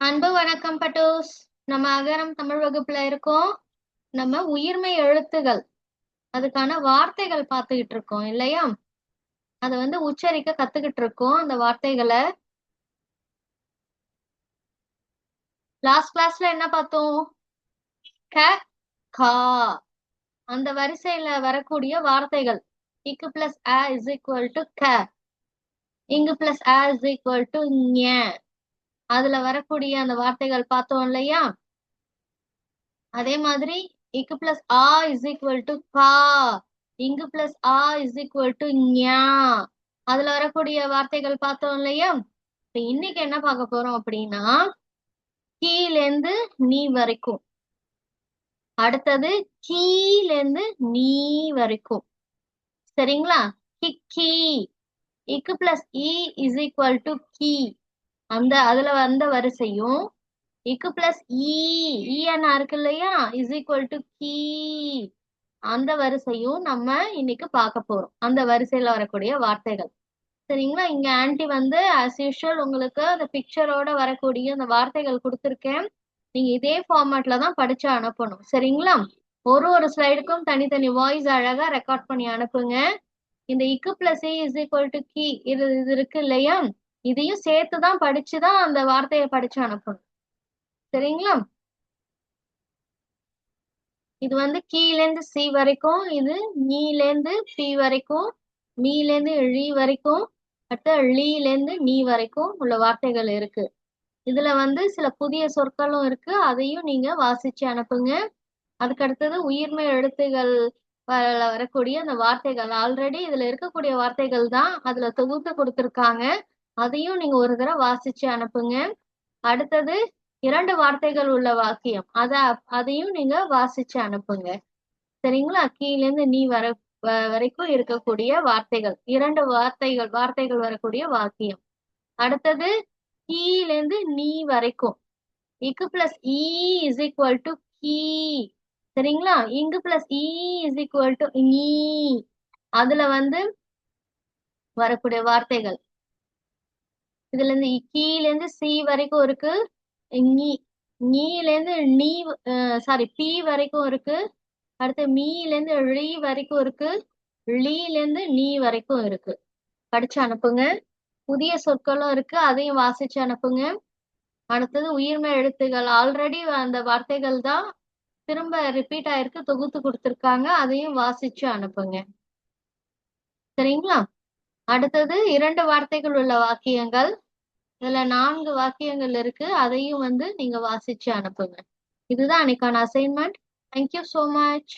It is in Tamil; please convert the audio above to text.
அன்பு வணக்கம் பட்டூஸ். நம்ம அகரம் தமிழ் வகுப்புல இருக்கோம். நம்ம உயிர்மை எழுத்துகள் அதுக்கான வார்த்தைகள் பார்த்துக்கிட்டு இருக்கோம் இல்லையா? அதை உச்சரிக்க கத்துக்கிட்டு இருக்கோம். அந்த வார்த்தைகளை லாஸ்ட் கிளாஸ்ல என்ன பார்த்தோம்? க கா அந்த வரிசையில வரக்கூடிய வார்த்தைகள். இக்கு plus a is equal to க, இங்கு plus a is equal to ஞ. அதுல வரக்கூடிய அந்த வார்த்தைகள் பார்த்தோம் இல்லையா? அதே மாதிரி இக்கு பிளஸ் ஆ இஸ் ஈக்குவல் டு கா, இங்கு பிளஸ் ஆ இஸ் ஈக்குவல் டு ஞா. அதுல வரக்கூடிய வார்த்தைகள் பார்த்தோம் இல்லையா? இன்னைக்கு என்ன பார்க்க போறோம் அப்படின்னா, கீழேந்து நீ வரைக்கும். அடுத்தது கீழேந்து நீ வரைக்கும். சரிங்களா? கி, இக்கு பிளஸ் இ இஸ் ஈக்குவல் டு கி, அதுல வந்த வரிசையும் இக்கு பிளஸ் ஈஎன்ஆ இருக்கு இல்லையா, இஸ் ஈக்குவல் டு கீ, அந்த வரிசையும் நம்ம இன்னைக்கு பார்க்க போறோம். அந்த வரிசையில வரக்கூடிய வார்த்தைகள். சரிங்களா? இங்க ஆன்டி ஆஸ் யூஷுவல் உங்களுக்கு அந்த பிக்சரோட வரக்கூடிய அந்த வார்த்தைகள் கொடுத்துருக்கேன். நீங்க இதே ஃபார்மேட்ல தான் படிச்சு அனுப்பணும். சரிங்களா? ஒரு ஸ்லைடுக்கும் தனித்தனி வாய்ஸ் அழகா ரெக்கார்ட் பண்ணி அனுப்புங்க. இந்த இக்கு பிளஸ் ஏ இஸ் ஈக்குவல் டு கீ இது இருக்கு இல்லையா, இதையும் சேர்த்துதான் படிச்சுதான் அந்த வார்த்தையை படிச்சு அனுப்பணும். சரிங்களா? இது கீழேந்து சி வரைக்கும், இது நீலேந்து பி வரைக்கும், மீலேந்து ழி வரைக்கும், அடுத்து ழீலேந்து நீ வரைக்கும் உள்ள வார்த்தைகள் இருக்கு. இதுல சில புதிய சொற்களும் இருக்கு, அதையும் நீங்க வாசிச்சு அனுப்புங்க. அதுக்கு அடுத்தது உயிர்மை எழுத்துகள் வரக்கூடிய அந்த வார்த்தைகள் ஆல்ரெடி இதுல இருக்கக்கூடிய வார்த்தைகள் தான் அதுல தொகுத்து கொடுத்துருக்காங்க. அதையும் நீங்க ஒரு தடவை வாசிச்சு அனுப்புங்க. அடுத்தது 2 வார்த்தைகள் உள்ள வாக்கியம், அதையும் நீங்க வாசிச்சு அனுப்புங்க. சரிங்களா? கீழேந்து நீ வரைக்கும் இருக்கக்கூடிய வார்த்தைகள், 2 வார்த்தைகள் வரக்கூடிய வாக்கியம். அடுத்தது கீழேந்து நீ வரைக்கும், இக்கு பிளஸ் இ இஸ் ஈக்குவல் டு கீ. சரிங்களா? இங்கு பிளஸ் இ இஸ் ஈக்குவல் டு நீ. அதுல வரக்கூடிய வார்த்தைகள் இதுல இருந்து கீழேந்து சி வரைக்கும் இருக்கு, நீலேருந்து நீ சாரி பி வரைக்கும் இருக்கு, அடுத்து மீலேருந்து ழி வரைக்கும் இருக்கு, ழீலேருந்து நீ வரைக்கும் இருக்கு. படிச்சு அனுப்புங்க. புதிய சொற்களும் இருக்கு, அதையும் வாசிச்சு அனுப்புங்க. அடுத்தது உயிர்மை எழுத்துகள் ஆல்ரெடி அந்த வார்த்தைகள் தான் திரும்ப ரிப்பீட் ஆயிருக்கு, தொகுத்து கொடுத்துருக்காங்க, அதையும் வாசிச்சு அனுப்புங்க. சரிங்களா? அடுத்தது 2 வார்த்தைகள் உள்ள வாக்கியங்கள். இதுல 4 வாக்கியங்கள் இருக்கு, அதையும் நீங்க வாசிச்சு அனுப்புங்க. இதுதான் அன்னைக்கான அசைன்மெண்ட். Thank you so much.